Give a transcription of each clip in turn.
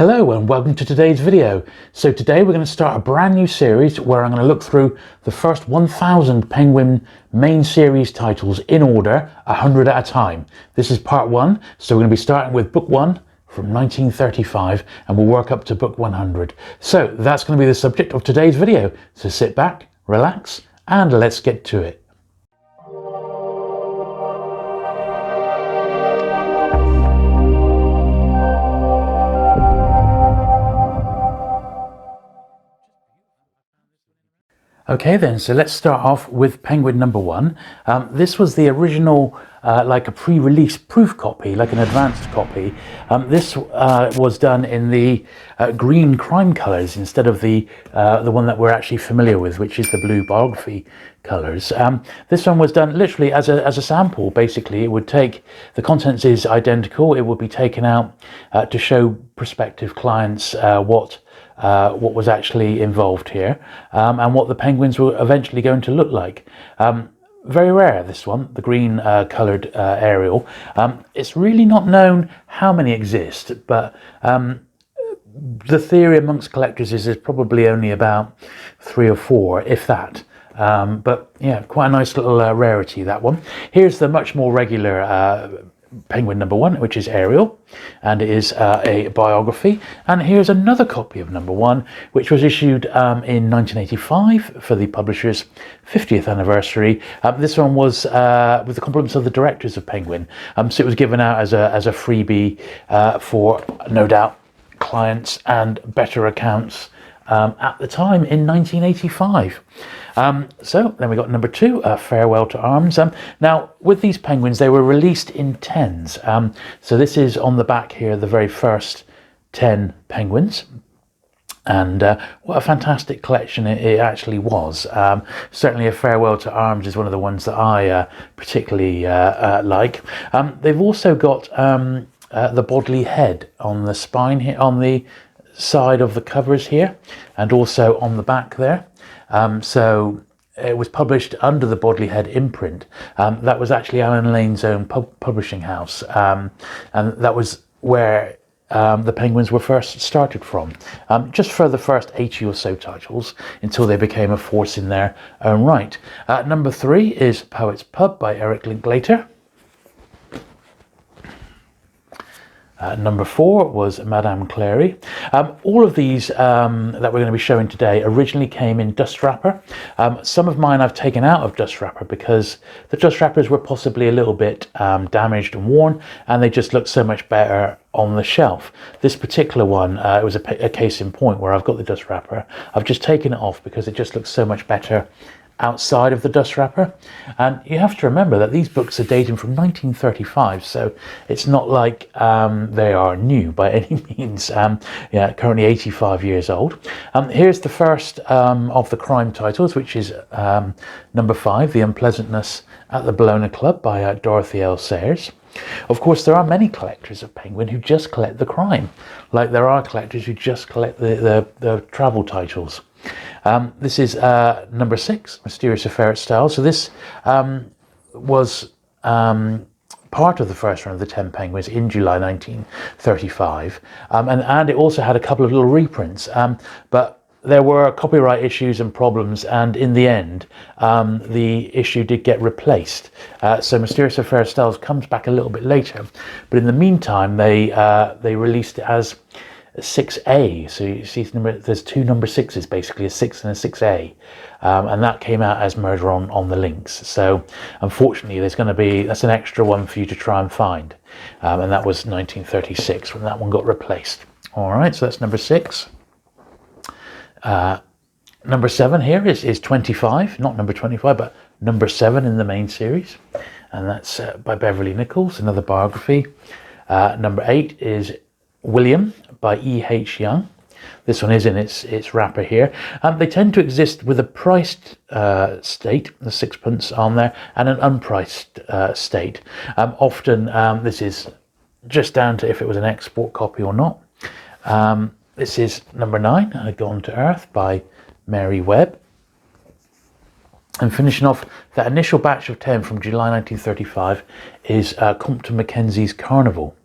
Hello and welcome to today's video. So today we're going to start a brand new series where I'm going to look through the first 1000 Penguin main series titles in order, 100 at a time. This is part 1, so we're going to be starting with book 1 from 1935 and we'll work up to book 100. So that's going to be the subject of today's video. So sit back, relax and let's get to it. Okay then, so let's start off with Penguin number 1. This was the original, like a pre-release proof copy, like an advanced copy. This was done in the green crime colours instead of the one that we're actually familiar with, which is the blue biography colours. This one was done literally as a sample. Basically, it would take, the contents is identical. It would be taken out to show prospective clients what was actually involved here, and what the penguins were eventually going to look like. Very rare, this one, the green coloured aerial. It's really not known how many exist, but the theory amongst collectors is there's probably only about 3 or 4, if that. But yeah, quite a nice little rarity, that one. Here's the much more regular Penguin number 1, which is Ariel, and it is a biography. And here's another copy of number 1, which was issued in 1985 for the publisher's 50th anniversary. This one was with the compliments of the directors of Penguin, so it was given out as a freebie for, no doubt, clients and better accounts at the time in 1985. So then we got number 2, Farewell to Arms. Now with these penguins, they were released in 10s. So this is on the back here, the very first 10 penguins. And what a fantastic collection it actually was. Certainly a Farewell to Arms is one of the ones that I particularly like. They've also got the bodily head on the spine here, on the side of the covers here, and also on the back there. So it was published under the Bodley Head imprint. That was actually Alan Lane's own publishing house, and that was where the penguins were first started from, just for the first 80 or so titles until they became a force in their own right. Number 3 is Poet's Pub by Eric Linklater. Number 4 was Madame Clary. All of these that we're going to be showing today originally came in dust wrapper. Some of mine I've taken out of dust wrapper because the dust wrappers were possibly a little bit damaged and worn, and they just looked so much better on the shelf. This particular one, it was a case in point where I've got the dust wrapper. I've just taken it off because it just looks so much better outside of the dust wrapper. And you have to remember that these books are dating from 1935, so it's not like they are new by any means. Yeah, currently 85 years old. Here's the first of the crime titles, which is number 5, The Unpleasantness at the Bologna Club by Dorothy L. Sayers. Of course, there are many collectors of Penguin who just collect the crime, like there are collectors who just collect the travel titles. This is number 6, Mysterious Affair at Styles. So this was part of the first run of the 10 Penguins in July 1935, and it also had a couple of little reprints, but there were copyright issues and problems, and in the end the issue did get replaced. So Mysterious Affair at Styles comes back a little bit later, but in the meantime they released it as 6A. So you see there's 2 number 6s, basically a 6 and a 6A, and that came out as Murder on the Links. So unfortunately that's an extra one for you to try and find, and that was 1936 when that one got replaced. All right, so that's number 6. Number 7 here is 25, not number 25, but number 7 in the main series, and that's by Beverly Nichols, another biography. Number 8 is William by E.H. Young. This one is in its wrapper here. They tend to exist with a priced state, the 6pence on there, and an unpriced state. Often this is just down to if it was an export copy or not. This is number 9, Gone to Earth by Mary Webb. And finishing off that initial batch of 10 from July 1935 is Compton Mackenzie's Carnival.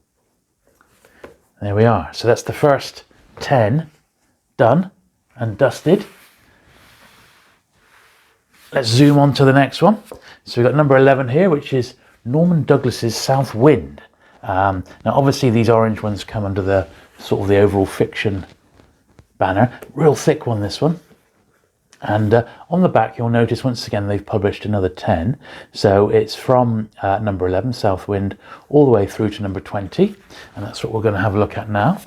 There we are. So that's the first 10 done and dusted. Let's zoom on to the next one. So we've got number 11 here, which is Norman Douglas's South Wind. Now obviously these orange ones come under the sort of the overall fiction banner. Real thick one, this one. And on the back you'll notice once again they've published another 10. So it's from number 11, South Wind, all the way through to number 20. And that's what we're going to have a look at now.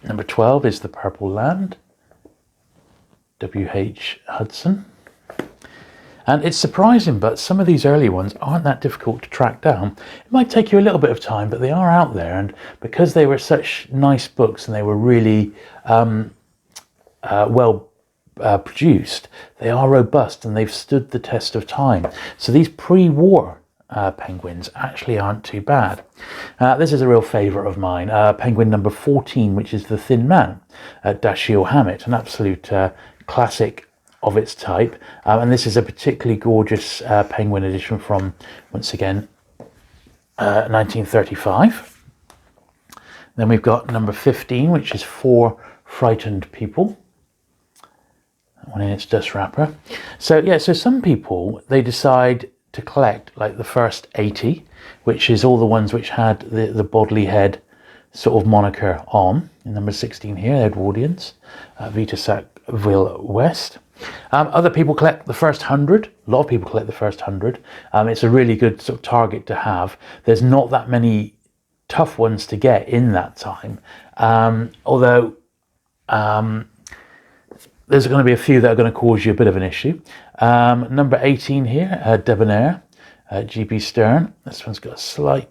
Number 12 is The Purple Land, W.H. Hudson. And it's surprising, but some of these early ones aren't that difficult to track down. It might take you a little bit of time, but they are out there. And because they were such nice books and they were really well produced, they are robust and they've stood the test of time. So these pre-war penguins actually aren't too bad. This is a real favourite of mine, penguin number 14, which is The Thin Man, Dashiell Hammett, an absolute classic of its type, and this is a particularly gorgeous penguin edition from, once again, 1935. Then we've got number 15, which is Four Frightened People, that one in its dust wrapper. So yeah, so some people, they decide to collect like the first 80, which is all the ones which had the Bodley Head sort of moniker on. In number 16 here, Edwardians, Vita Sackville West. Other people collect the first 100. A lot of people collect the first 100. It's a really good sort of target to have. There's not that many tough ones to get in that time. Although there's going to be a few that are going to cause you a bit of an issue. Number 18 here, Debonair, G.B. Stern. This one's got a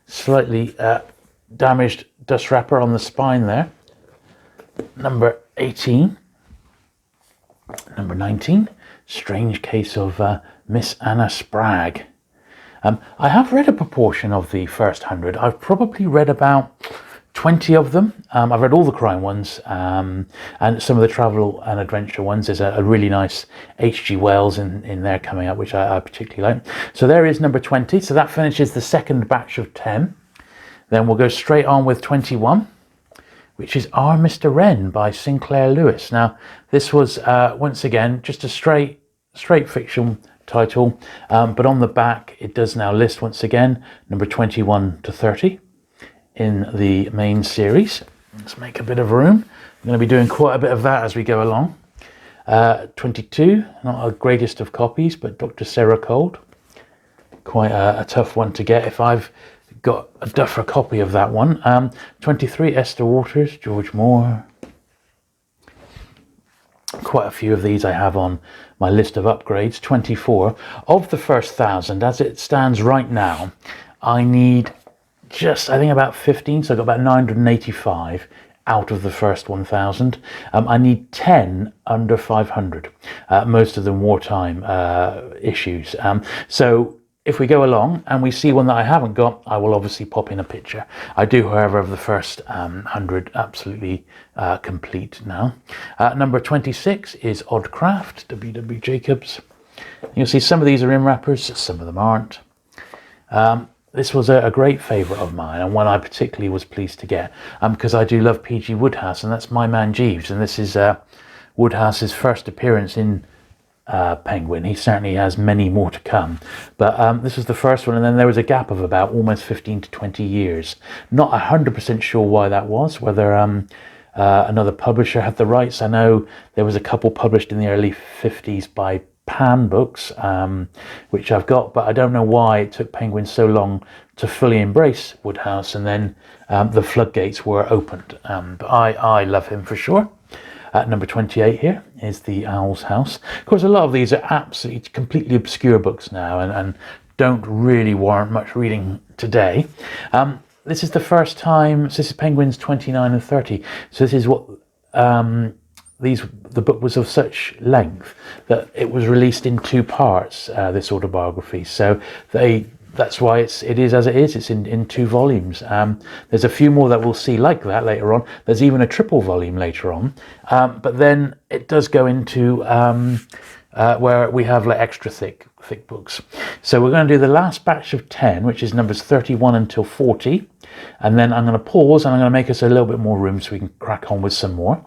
slightly damaged dust wrapper on the spine there. Number 18. Number 19, Strange Case of Miss Anna Spragg. I have read a proportion of the first 100. I've probably read about 20 of them. I've read all the crime ones and some of the travel and adventure ones. There's a really nice H.G. Wells in there coming up, which I particularly like. So there is number 20. So that finishes the second batch of 10. Then we'll go straight on with 21. Which is Our Mr. Wren by Sinclair Lewis. Now, this was, once again, just a straight fiction title, but on the back, it does now list, once again, number 21 to 30 in the main series. Let's make a bit of room. I'm going to be doing quite a bit of that as we go along. 22, not a greatest of copies, but Dr. Sarah Cold. Quite a tough one to get if I've got a duffer copy of that one. 23, Esther Waters, George Moore. Quite a few of these I have on my list of upgrades. 24. Of the first 1,000, as it stands right now, I need just, I think, about 15, so I've got about 985 out of the first 1,000. I need 10 under 500, most of them wartime issues. So if we go along and we see one that I haven't got, I will obviously pop in a picture. I do, however, of the first 100 absolutely complete now. Number 26 is Oddcraft, W.W. Jacobs. You'll see some of these are in wrappers, some of them aren't. This was a great favourite of mine and one I particularly was pleased to get because I do love P.G. Wodehouse, and that's My Man Jeeves, and this is Wodehouse's first appearance in Penguin. He certainly has many more to come, but this was the first one, and then there was a gap of about almost 15 to 20 years. Not 100% sure why that was, whether another publisher had the rights. I know there was a couple published in the early 50s by Pan Books, which I've got, but I don't know why it took Penguin so long to fully embrace Wodehouse, and then the floodgates were opened. But I love him for sure. Number 28 here is The Owl's House. Of course, a lot of these are absolutely completely obscure books now and don't really warrant much reading today. This is the first time, so this is Penguins 29 and 30. So this is what the book was of such length that it was released in 2 parts, this autobiography. So that's why it is as it is. It's in 2 volumes. There's a few more that we'll see like that later on. There's even a triple volume later on. But then it does go into where we have like extra thick thick books. So we're going to do the last batch of 10, which is numbers 31 until 40. And then I'm going to pause and I'm going to make us a little bit more room so we can crack on with some more.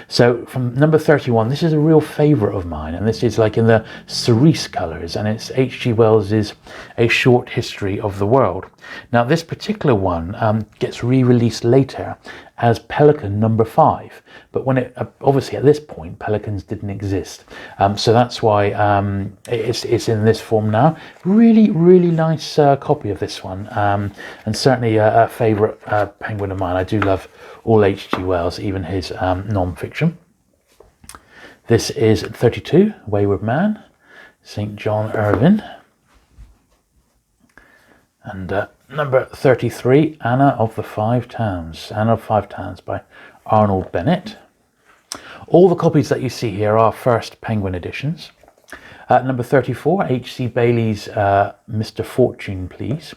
So from number 31, this is a real favourite of mine, and this is like in the cerise colours, and it's H.G. Wells's A Short History of the World. Now this particular one gets re-released later as Pelican number 5, but when it obviously at this point Pelicans didn't exist, so that's why it's in this form now. Really nice copy of this one, and certainly a favourite Penguin of mine. I do love all H.G. Wells, even his non-fiction. This is 32, Wayward Man, St. John Irving. And number 33, Anna of the Five Towns. Anna of Five Towns by Arnold Bennett. All the copies that you see here are first Penguin editions. Number 34, H.C. Bailey's Mr. Fortune, Please.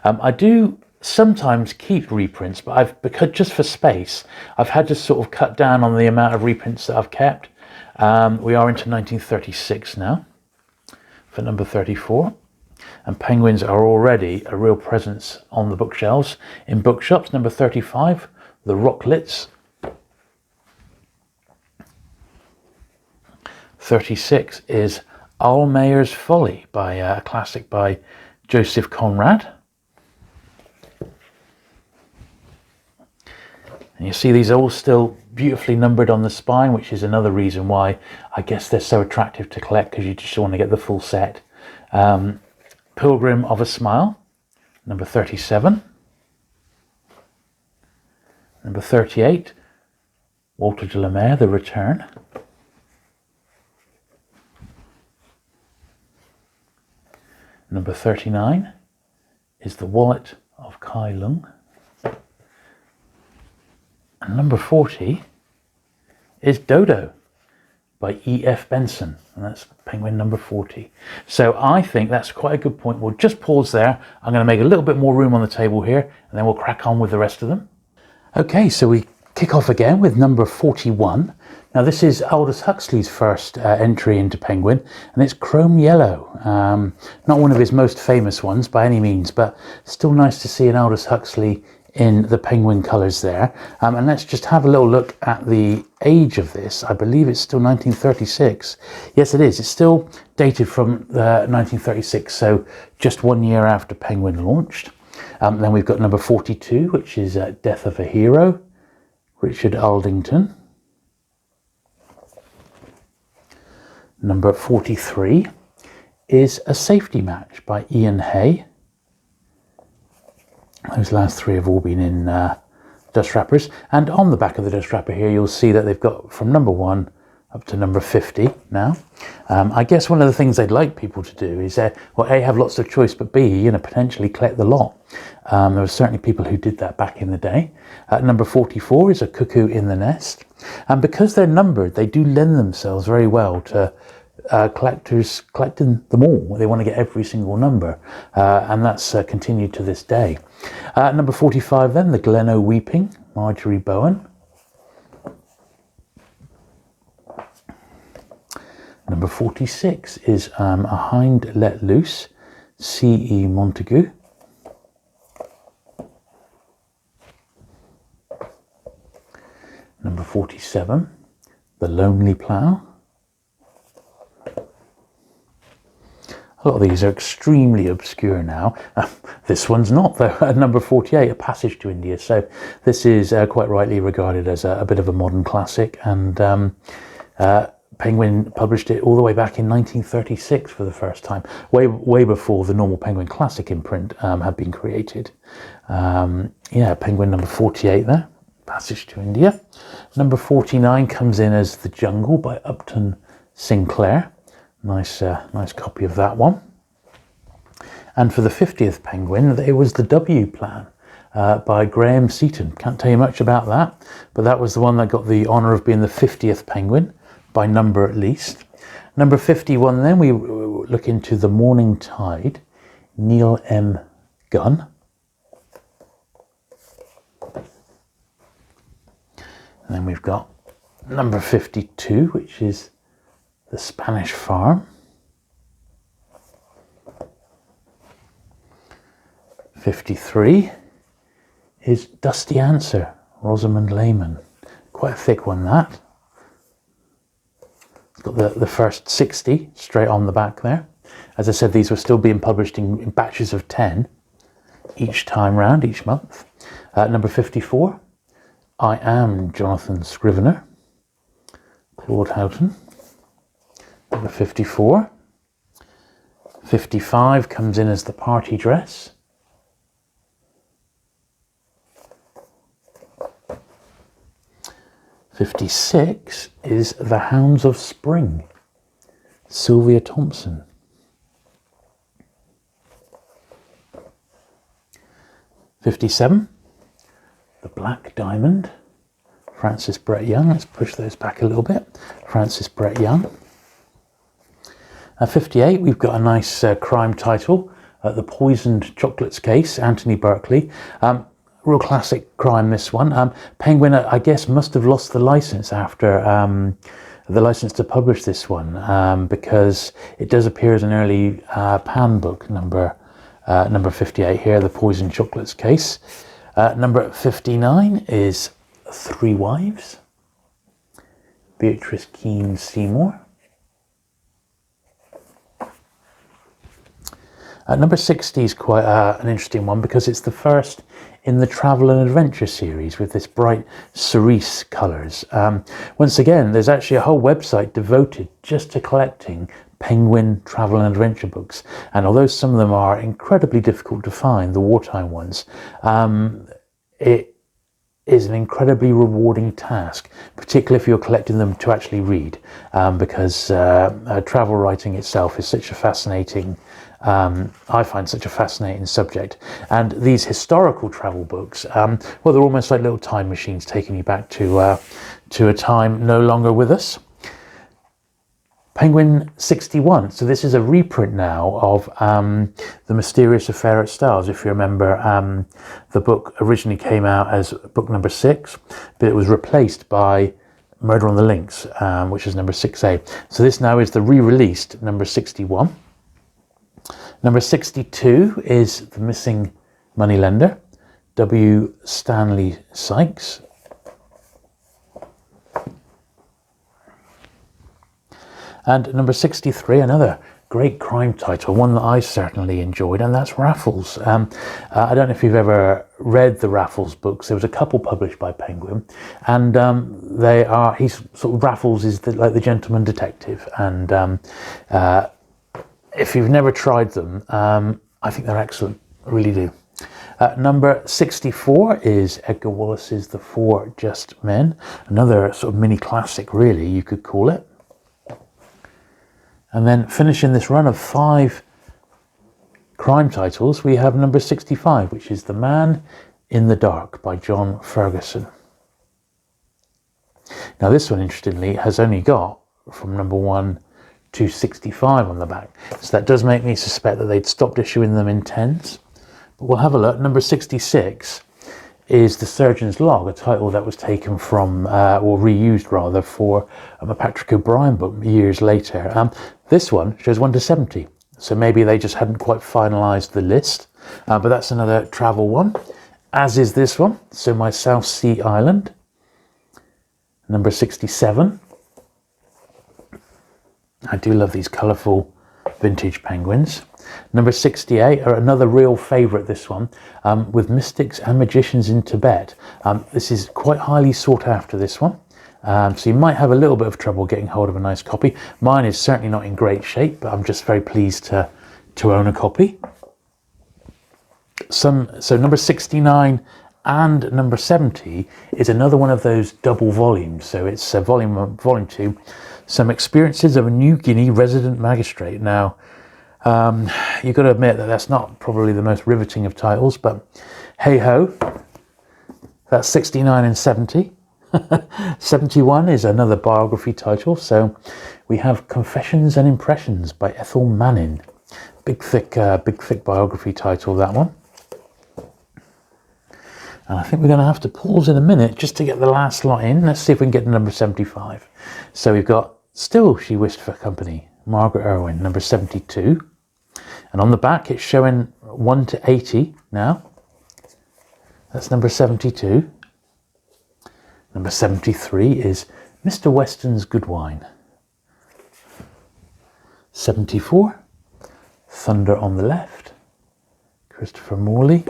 I do sometimes keep reprints, but because just for space, I've had to sort of cut down on the amount of reprints that I've kept. We are into 1936 now for number 34. And Penguins are already a real presence on the bookshelves in bookshops. Number 35, The Rocklets. 36 is Almayer's Folly, by a classic by Joseph Conrad. And you see these are all still beautifully numbered on the spine, which is another reason why I guess they're so attractive to collect, because you just want to get the full set. Pilgrim of a Smile, number 37. Number 38, Walter de la Mare, The Return. Number 39 is The Wallet of Kai Lung. And number 40 is Dodo by E.F. Benson, and that's Penguin number 40. So I think that's quite a good point. We'll just pause there. I'm going to make a little bit more room on the table here, and then we'll crack on with the rest of them. Okay, so we kick off again with number 41. Now this is Aldous Huxley's first entry into Penguin, and it's chrome yellow. Not one of his most famous ones by any means, but still nice to see an Aldous Huxley in the Penguin colours there. And let's just have a little look at the age of this. I believe it's still 1936. Yes, it is. It's still dated from 1936, so just 1 year after Penguin launched. Then we've got number 42, which is Death of a Hero, Richard Aldington. Number 43 is A Safety Match by Ian Hay. Those last three have all been in dust wrappers, and on the back of the dust wrapper here you'll see that they've got from number 1 up to number 50 now. I guess one of the things they'd like people to do is well, A, have lots of choice, but B, potentially collect the lot. There were certainly people who did that back in the day. Number 44 is A Cuckoo in the Nest, and because they're numbered, they do lend themselves very well to collectors collecting them all. They want to get every single number, and that's continued to this day. Number 45 then, The Glen O' Weeping, Marjorie Bowen. Number 46 is A Hind Let Loose, C.E. Montagu. Number 47, The Lonely Plough. A lot of these are extremely obscure now. This one's not, though. At number 48, A Passage to India. So this is quite rightly regarded as a bit of a modern classic, and Penguin published it all the way back in 1936 for the first time, way before the normal Penguin Classic imprint had been created. Penguin number 48 there, Passage to India. Number 49 comes in as The Jungle by Upton Sinclair. Nice copy of that one. And for the 50th Penguin, it was The W Plan by Graham Seaton. Can't tell you much about that, but that was the one that got the honour of being the 50th Penguin, by number at least. Number 51 then, we look into The Morning Tide, Neil M. Gunn. And then we've got number 52, which is The Spanish Farm. 53 is Dusty Answer, Rosamund Lehman. Quite a thick one, that. It's got the first 60 straight on the back there. As I said, these were still being published in batches of 10 each time round, each month. Number 54, I Am Jonathan Scrivener, Claude Houghton. Number 54. 55 comes in as the party dress. 56 is The Hounds of Spring, Sylvia Thompson. 57, The Black Diamond, Francis Brett Young. Let's push those back a little bit. Francis Brett Young. 58, we've got a nice crime title, The Poisoned Chocolates Case, Anthony Berkeley. Real classic crime, this one. Penguin, I guess, must have lost the license after the license to publish this one, because it does appear as an early Pan book, number 58 here, The Poisoned Chocolates Case. Number 59 is Three Wives, Beatrice Keane Seymour. Number 60 is quite an interesting one because it's the first in the Travel and Adventure series with this bright cerise colours. Once again, there's actually a whole website devoted just to collecting Penguin Travel and Adventure books. And although some of them are incredibly difficult to find, the wartime ones, it is an incredibly rewarding task, particularly if you're collecting them to actually read, because travel writing itself is such a fascinating I find such a fascinating subject. And these historical travel books, well, they're almost like little time machines taking you back to a time no longer with us. Penguin 61. So this is a reprint now of The Mysterious Affair at Styles. If you remember, the book originally came out as book number 6, but it was replaced by Murder on the Links, which is number 6A. So this now is the re-released number 61. Number 62 is The Missing Moneylender, W. Stanley Sykes. And number 63, another great crime title, one that I certainly enjoyed, and that's Raffles. I don't know if you've ever read the Raffles books. There was a couple published by Penguin, and Raffles is like the gentleman detective, and if you've never tried them, I think they're excellent. I really do. Number 64 is Edgar Wallace's The Four Just Men. Another sort of mini classic, really, you could call it. And then finishing this run of 5 crime titles, we have number 65, which is The Man in the Dark by John Ferguson. Now this one, interestingly, has only got from number 1 to 65 on the back. So that does make me suspect that they'd stopped issuing them in 10s. But we'll have a look. Number 66 is The Surgeon's Log, a title that was taken from, or reused rather, for a Patrick O'Brian book years later. This one shows 1 to 70. So maybe they just hadn't quite finalised the list. But that's another travel one, as is this one. So My South Sea Island. Number 67. I do love these colourful vintage penguins. Number 68 are another real favourite, this one, with Mystics and Magicians in Tibet. This is quite highly sought after, this one. So you might have a little bit of trouble getting hold of a nice copy. Mine is certainly not in great shape, but I'm just very pleased to own a copy. So number 69 and number 70 is another one of those double volumes. So it's volume 1, volume 2. Some Experiences of a New Guinea Resident Magistrate. Now, you've got to admit that that's not probably the most riveting of titles, but hey ho, that's 69 and 70. 71 is another biography title. So we have Confessions and Impressions by Ethel Manning. Big thick biography title, that one. And I think we're going to have to pause in a minute just to get the last lot in. Let's see if we can get to number 75. So we've got Still She Wished for Company, Margaret Irwin, number 72. And on the back, it's showing 1 to 80 now. That's number 72. Number 73 is Mr. Weston's Good Wine. 74, Thunder on the Left, Christopher Morley.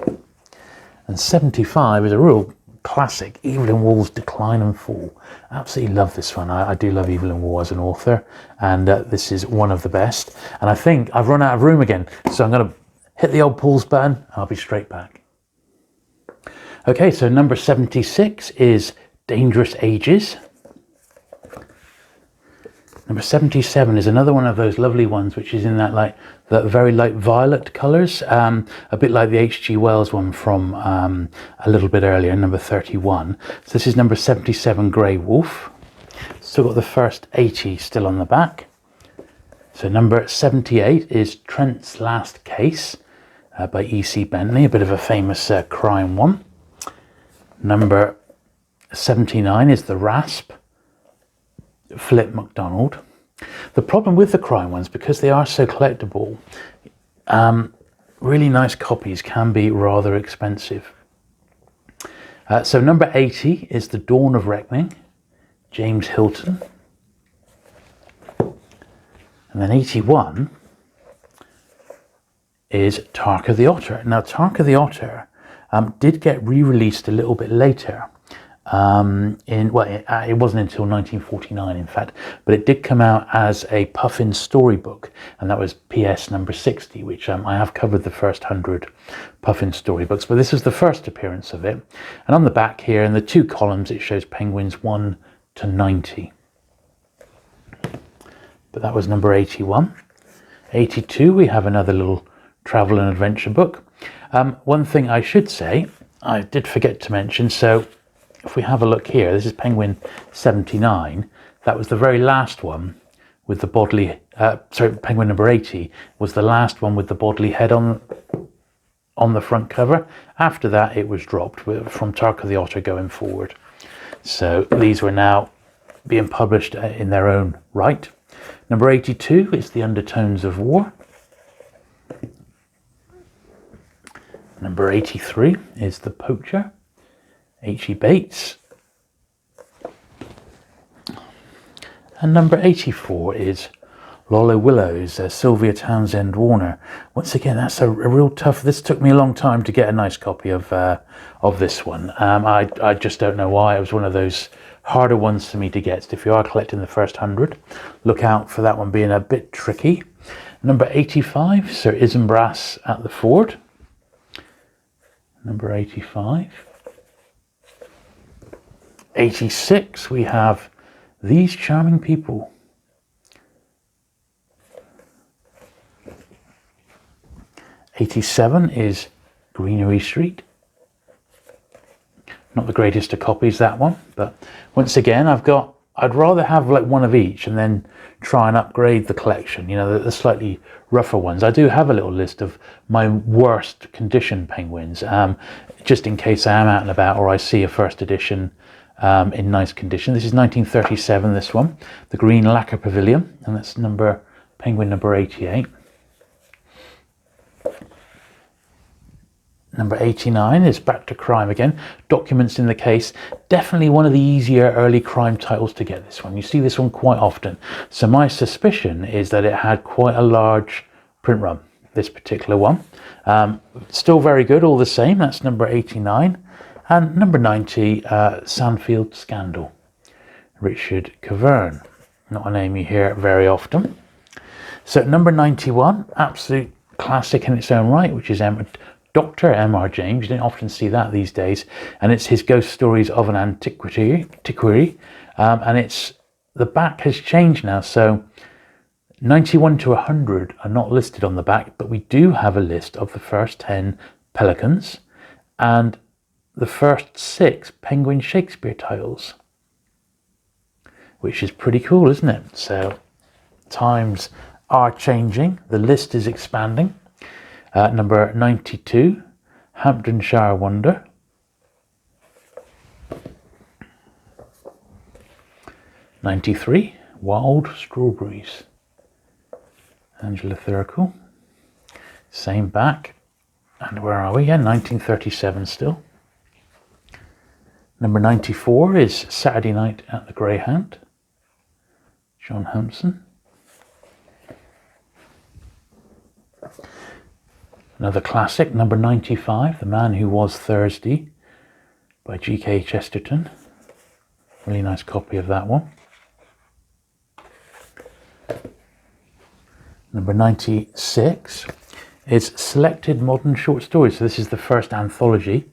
And 75 is a real classic, Evelyn Waugh's Decline and Fall. Absolutely love this one. I do love Evelyn Waugh as an author, and this is one of the best. And I think I've run out of room again, so I'm going to hit the old pause button. I'll be straight back. Okay, so number 76 is Dangerous Ages. Number 77 is another one of those lovely ones, which is in that very light violet colours, a bit like the H.G. Wells one from a little bit earlier, number 31. So this is number 77, Grey Wolf. Still got the first 80 still on the back. So number 78 is Trent's Last Case by E.C. Bentley, a bit of a famous crime one. Number 79 is The Rasp, Philip MacDonald. The problem with the crime ones, because they are so collectible, really nice copies can be rather expensive. So number 80 is The Dawn of Reckoning, James Hilton. And then 81 is Tarka the Otter. Now Tarka the Otter did get re-released a little bit later. It wasn't until 1949, in fact, but it did come out as a Puffin storybook, and that was PS number 60, which I have covered the first 100 Puffin storybooks, but this was the first appearance of it. And on the back here, in the 2 columns, it shows penguins 1 to 90. But that was number 81. 82, we have another little travel and adventure book. One thing I should say, I did forget to mention, so if we have a look here, this is Penguin 79. That was the very last one with the bodily, Penguin number 80 was the last one with the bodily head on the front cover. After that, it was dropped from Tarka the Otter going forward. So these were now being published in their own right. Number 82 is The Undertones of War. Number 83 is The Poacher, H.E. Bates. And number 84 is Lola Willow's Sylvia Townsend Warner. Once again, that's a real tough. This took me a long time to get a nice copy of this one. I just don't know why. It was one of those harder ones for me to get. So if you are collecting the first 100, look out for that one being a bit tricky. Number 85, Sir Isumbras at the Ford. Number 85. 86, we have These Charming People. 87 is Greenery Street. Not the greatest of copies, that one, but once again, I'd rather have like one of each and then try and upgrade the collection, you know, the slightly rougher ones. I do have a little list of my worst condition penguins, just in case I am out and about or I see a first edition in nice condition. This is 1937, this one, the Green Lacquer Pavilion, and that's penguin number 88. Number 89 is Back to Crime again. Documents in the Case. Definitely one of the easier early crime titles to get, this one. You see this one quite often. So my suspicion is that it had quite a large print run, this particular one. Still very good all the same. That's number 89. And number 90, Sandfield Scandal. Richard Cavern. Not a name you hear very often. So number 91, absolute classic in its own right, which is Dr. M.R. James. You don't often see that these days, and it's his Ghost Stories of an Antiquary, and the back has changed now, so 91 to 100 are not listed on the back, but we do have a list of the first 10 Pelicans and the first 6 Penguin Shakespeare titles, which is pretty cool, isn't it? So times are changing, the list is expanding. Number 92, Hamptonshire Wonder. 93, Wild Strawberries, Angela Thirkell. Same back. And where are we? Yeah, 1937 still. Number 94 is Saturday Night at the Greyhound, John Hampson. Another classic, number 95, The Man Who Was Thursday by G.K. Chesterton. Really nice copy of that one. Number 96 is Selected Modern Short Stories. So this is the first anthology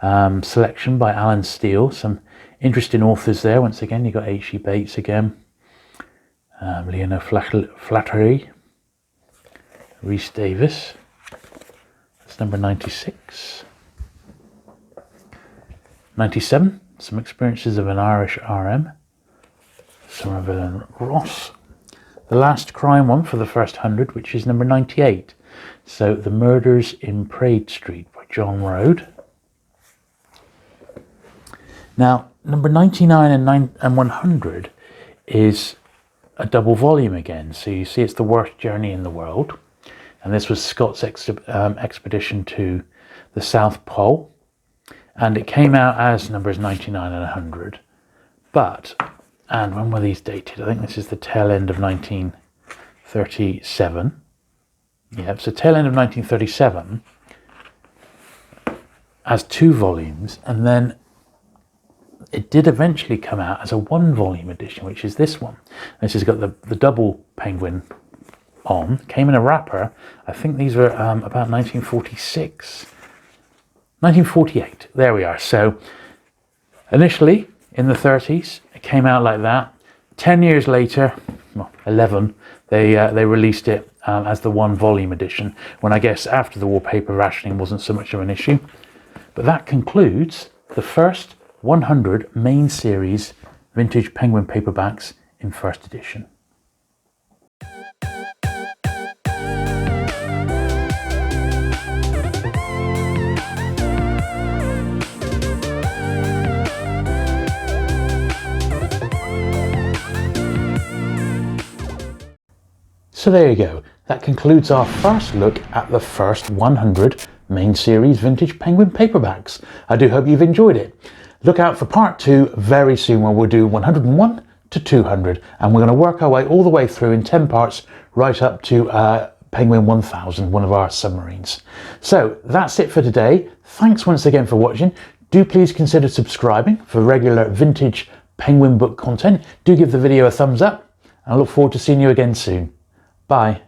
selection by Alan Steele. Some interesting authors there. Once again, you got H.E. Bates again, Leona Flattery, Rhys Davis. That's number 96. 97, Some Experiences of an Irish RM, Somerville and Ross. The Last Crime one for the first 100, which is number 98. So The Murders in Praed Street by John Rode. Now, number 99 and 100 is a double volume again. So you see it's The Worst Journey in the World. And this was Scott's expedition to the South Pole. And it came out as numbers 99 and 100. But, and when were these dated? I think this is the tail end of 1937. Yeah, so tail end of 1937 as 2 volumes. And then it did eventually come out as a 1-volume edition, which is this one. This has got the double penguin on. Came in a wrapper. I think these were about 1946. 1948. There we are. So initially in the 30s, it came out like that. 10 years later, well, 11, they released it as the 1-volume edition, when I guess after the war paper rationing wasn't so much of an issue. But that concludes the first 100 main series vintage Penguin paperbacks in first edition. So there you go. That concludes our first look at the first 100 main series vintage Penguin paperbacks. I do hope you've enjoyed it. Look out for part 2 very soon, where we'll do 101 to 200, and we're going to work our way all the way through in 10 parts right up to Penguin 1000, one of our submarines. So that's it for today. Thanks once again for watching. Do please consider subscribing for regular vintage Penguin book content. Do give the video a thumbs up, and I look forward to seeing you again soon. Bye.